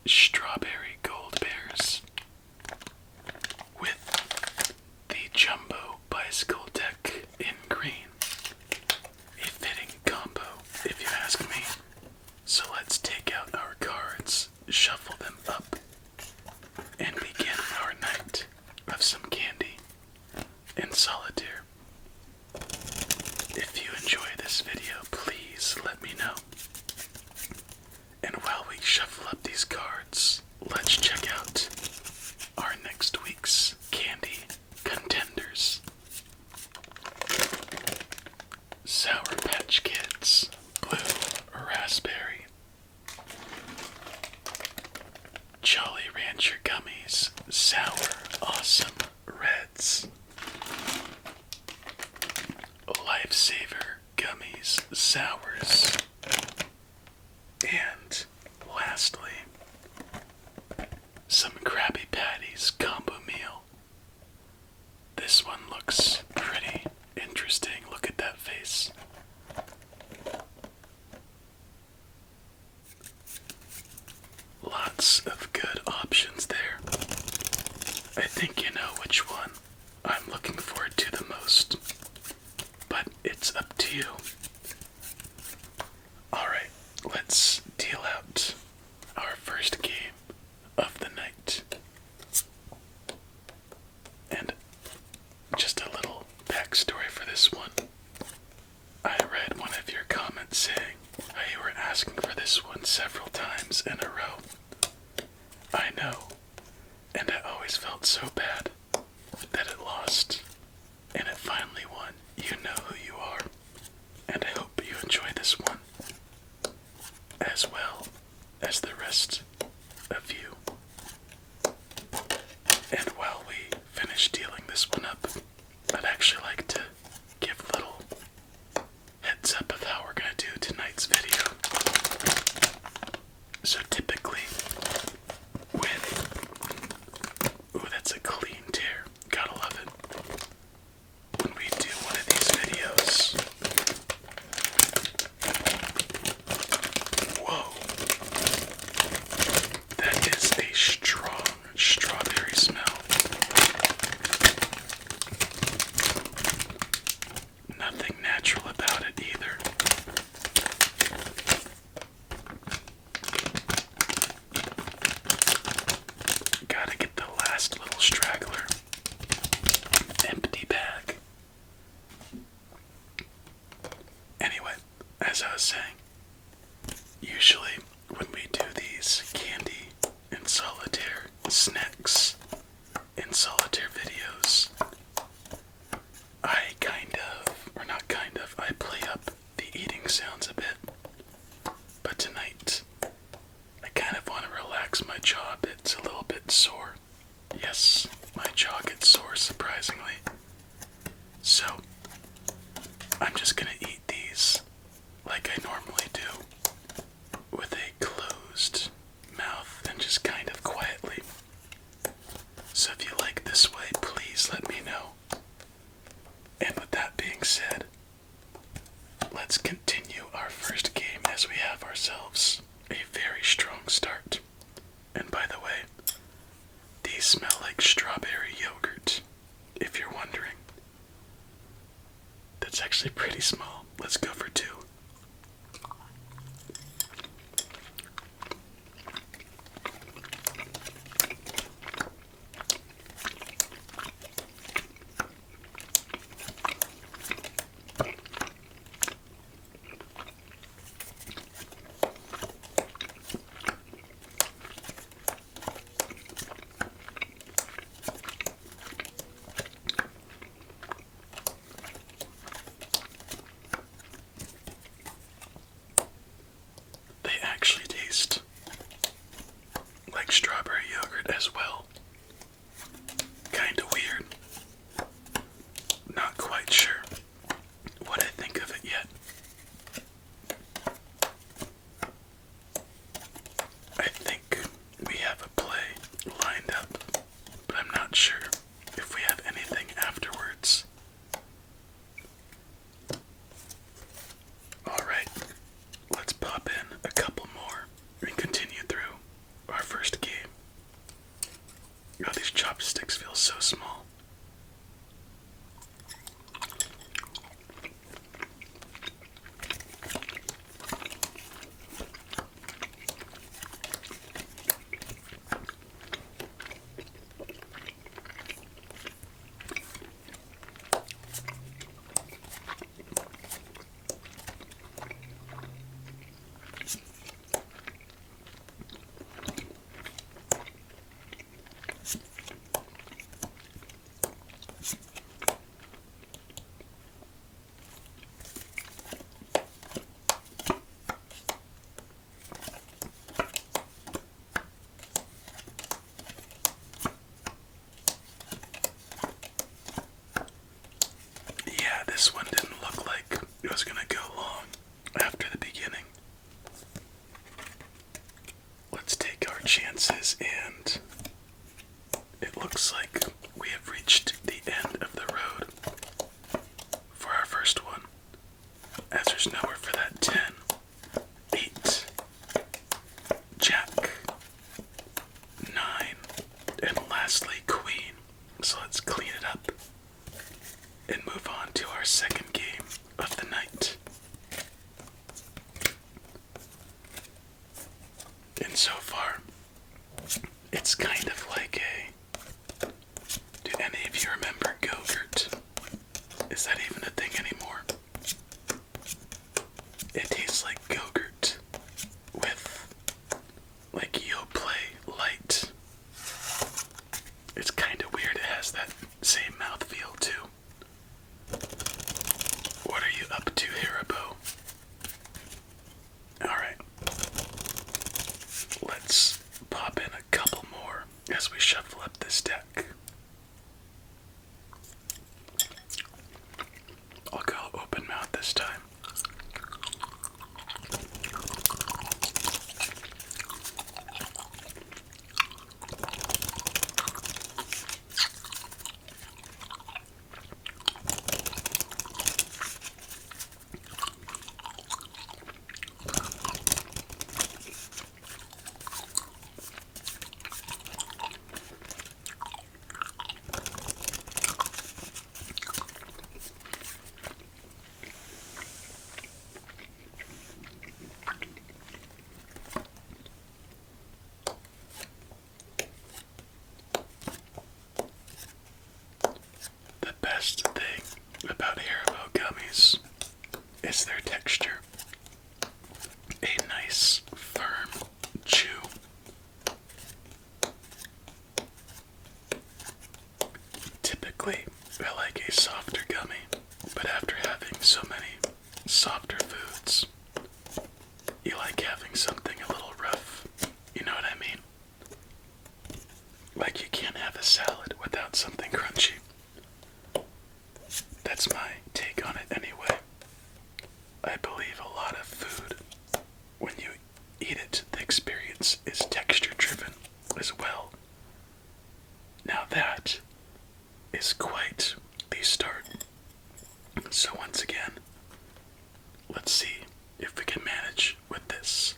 strawberry Goldbears with the jumbo bicycle deck in green. A fitting combo, if you ask me. So let's take out our cards, shuffle them up, and begin our night of some candy and solitaire. If you enjoy this video, please let me know. And while we shuffle up these cards, let's check out our next week's candy contenders. Sour Patch Kids, Blue Raspberry. Jolly Rancher Gummies, Sour Awesome Reds. Lifesaver Gummies, Sours. And lastly, some Krabby Patties combo meal. This one looks pretty interesting. Look at that face. Lots of good options there. I think you know which one I'm looking forward to the most, but it's up to you. Alright, let's deal out our first game of the night. And just a little backstory for this one. I read one of your comments saying how you were asking for this one several times in a row. I know, and I always felt so bad that it lost, and it finally won. You know who you are, and I hope you enjoy this one, as well as the rest of you. And while we finish dealing this one up, I'd actually like to give a little heads up of how we're going to do tonight's video. So typically, ooh, that's a clean tear, gotta love it. When we do one of these videos, whoa, that is a strong strawberry smell. Nothing natural about it either. Gotta get the last little straggler. Empty bag. Anyway, as I was saying, usually when we do these candy and solitaire snacks and solitaire videos, I I play up the eating sounds a bit. But tonight, I kind of want to relax my jaw a bit. It's a little bit sore. Yes, my jaw gets sore surprisingly. So, I'm just gonna eat these like I normally do, with a closed mouth and just kind of quietly. So if you like this way, please let me know. And with that being said, let's continue our first game as we have ourselves a very strong start. And by the way, these smell like strawberry yogurt, if you're wondering. That's actually pretty small. Let's go for 2. Actually taste like strawberry yogurt as well. Kinda weird. Not quite sure what I think of it yet. I think we have a play lined up, but I'm not sure if we have anything afterwards. Alright, let's pop in a couple more and continue through our first chances, and it looks like we have reached the end of the road for our first one, as there's nowhere for that 10, 8, Jack, 9, and lastly Queen. So let's clean it up and move on to our second game of the night. And so far, it's kind of like a... Do any of you remember Go-Gurt? Is that even a thing anymore? It tastes like Go-Gurt with like Yoplait Light. It's kind of weird. It has that same mouthfeel too. What are you up to, Haribo? Alright. Let's pop in a couple more as we shuffle up this deck. I'll go open mouth this time. The best thing about Haribo gummies is their texture. A nice, firm chew. Typically, I like a softer gummy, but after having so many softer foods, you like having something a little rough. You know what I mean? Like you can't have a salad without something crunchy. That's my take on it anyway. I believe a lot of food, when you eat it, the experience is texture driven as well. Now that is quite the start. So once again, let's see if we can manage with this.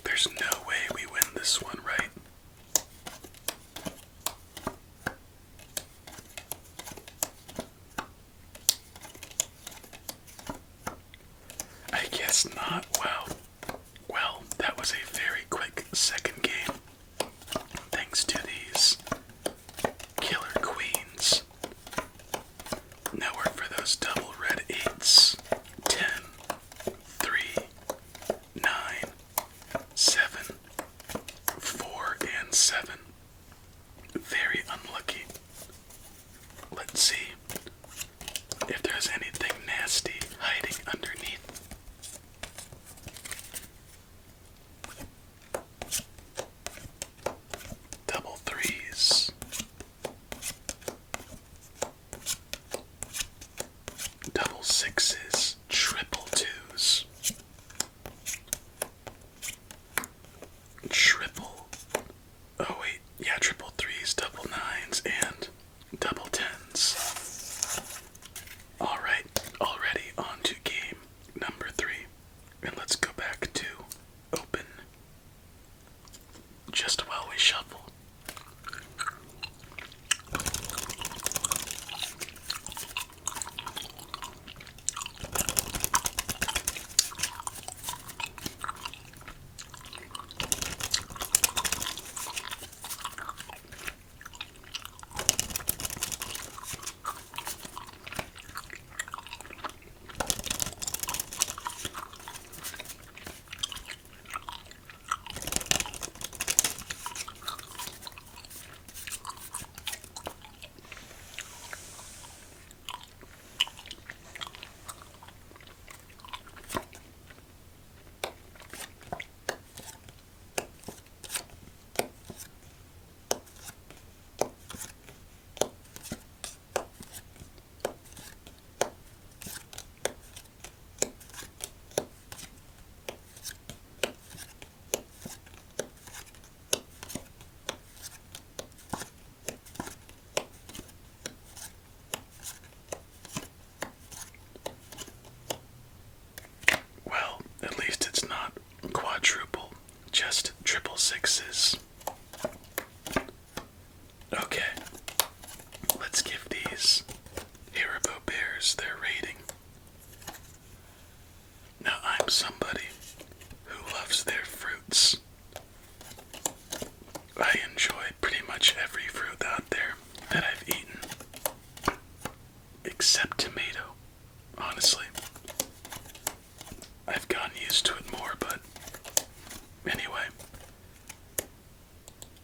There's no way we win this one, right? I guess not. Well, that was a very quick second game. Thanks to these killer queens. Nowhere for those double red 8s. 10, 3, 9, 7, 4, and 7. Very unlucky. Let's see if there's anything nasty hiding underneath. Double 3s. Double 6s. Triple 2s. Triple. Oh wait, yeah, triple 3s, double 9s, and double 10s. Alright, already on to game number 3. And let's go back to open. Just while we shuffle. their rating. Now, I'm somebody who loves their fruits. I enjoy pretty much every fruit out there that I've eaten, except tomato, honestly. I've gotten used to it more, but anyway.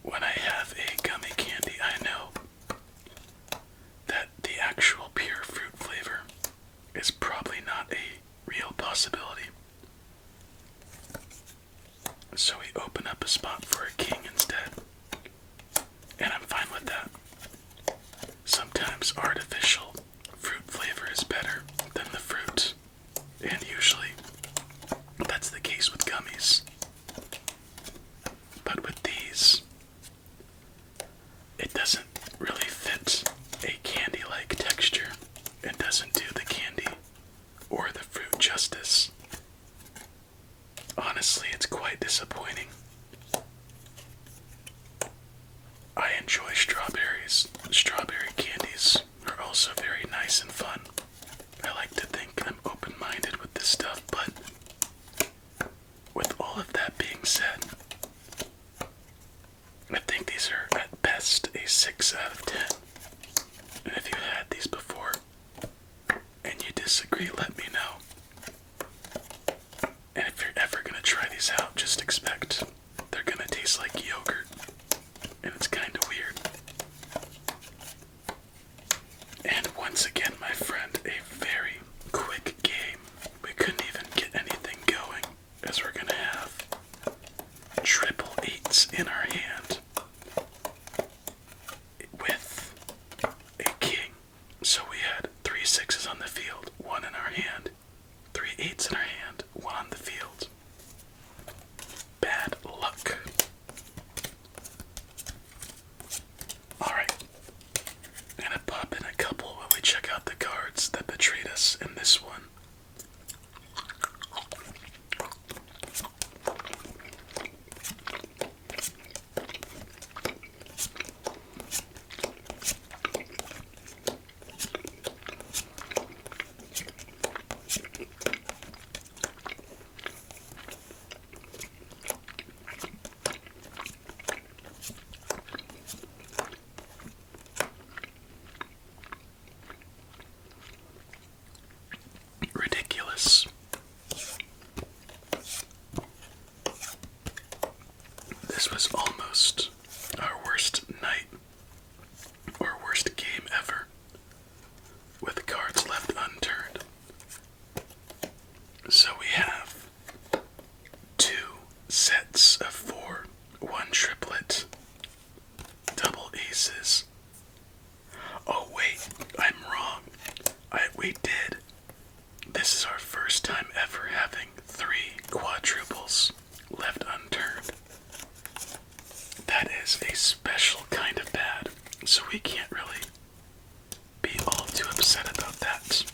When I have a gummy candy, I know that the actual pure fruit flavor is probably not a real possibility. So we open up a spot for a king instead. And I'm fine with that. Sometimes artificial fruit flavor is better than the fruit. And usually that's the case with gummies. But with these, it doesn't really fit a candy-like texture. It doesn't do the candy or the fruit justice. Honestly, it's quite disappointing. I enjoy strawberries. Strawberry candies are also very nice and fun. I like to think I'm open-minded with this stuff, but with all of that being said, I think these are at best a 6 out of 10. And if you had these before and you disagree, let me know. And if you're ever going to try these out, just expect they're going to taste like yogurt. And it's kind of weird. And once again, my friend, a very quick game. We couldn't even get anything going, as we're going to have triple 8s in our hand with a king. So we had 3 6s on the field, 1 in our hand, 3 8s in our hand, 1 on the field. Bad luck. Alright, I'm gonna pop in a couple while we check out the cards that betrayed us in this one. Ridiculous. This was almost our worst night or worst game ever, with cards left unturned. So we have 2 sets of 4, 1 triplet, double aces. Oh wait, I'm wrong. We did. This is our first time ever having 3 quadruples left unturned. That is a special kind of bad, so we can't really be all too upset about that.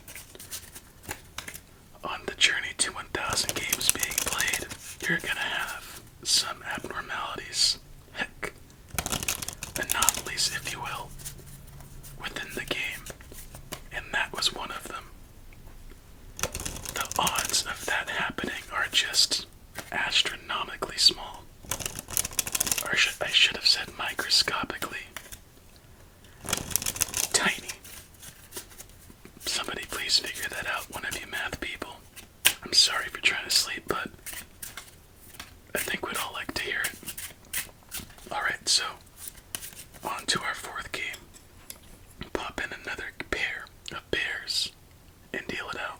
On the journey to 1,000 games being played, you're gonna have some abnormalities, heck, anomalies if you will, within the game, and that was one of them. The odds of that happening are just astronomically small. Or I should have said microscopically tiny. Somebody please figure that out, one of you math people. I'm sorry if you're trying to sleep, but I think we'd all like to hear it. Alright, so on to our 4th game. Pop in another pair of bears and deal it out.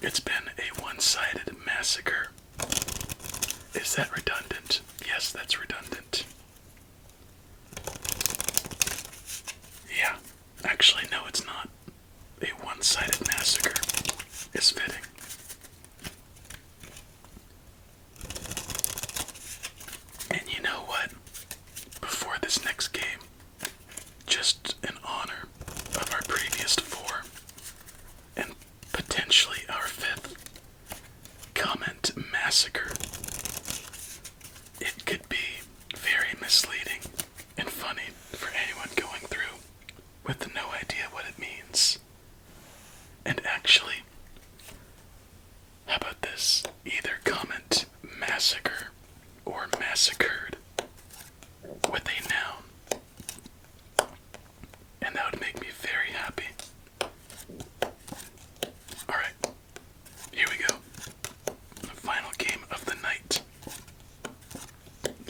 It's been a one-sided massacre. Is that redundant? Yes, that's redundant. Yeah, actually, no, it's not. A one-sided massacre is fitting. And you know what? Before this next game, just in honor of our previous 4, and potentially our 5th, comment massacre. It could be very misleading and funny for anyone going through with no idea what it means. And actually, how about this? Either comment massacre or massacred with a noun. And that would make me very happy. Alright, here we go. The final game of the night.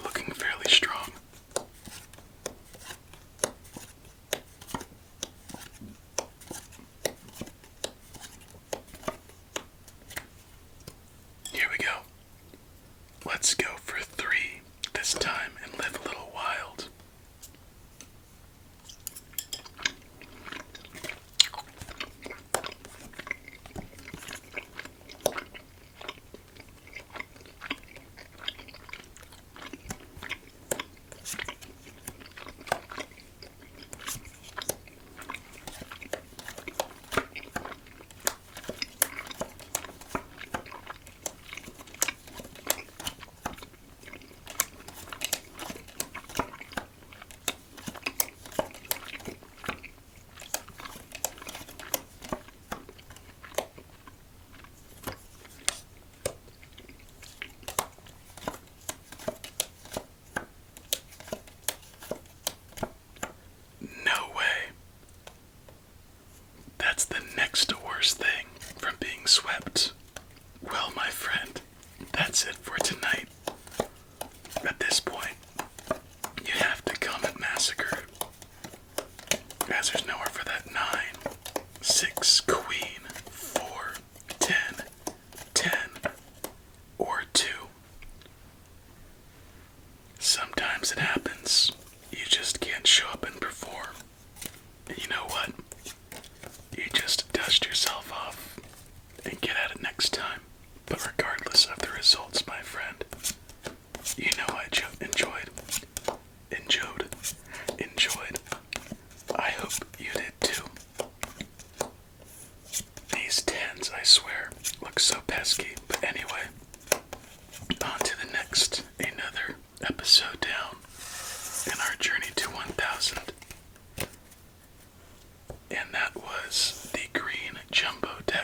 Looking fairly strong. Here we go. Let's go for 3 this time and live a little wild. No way. That's the next worst thing from being swept. Well, my friend, that's it for tonight. At this point, you have to comment massacre, as there's nowhere for that 9, 6, queen, 4, 10, 10, or 2. Sometimes it happens. You just can't show up and perform. And you know what? You just dust yourself off and get at it next time. But regardless of the results, my friend, you know I enjoyed. I hope you did too. These 10s, I swear, look so pesky. But anyway, on to the next. Another episode down in our journey to 1,000. And that was the green jumbo deck.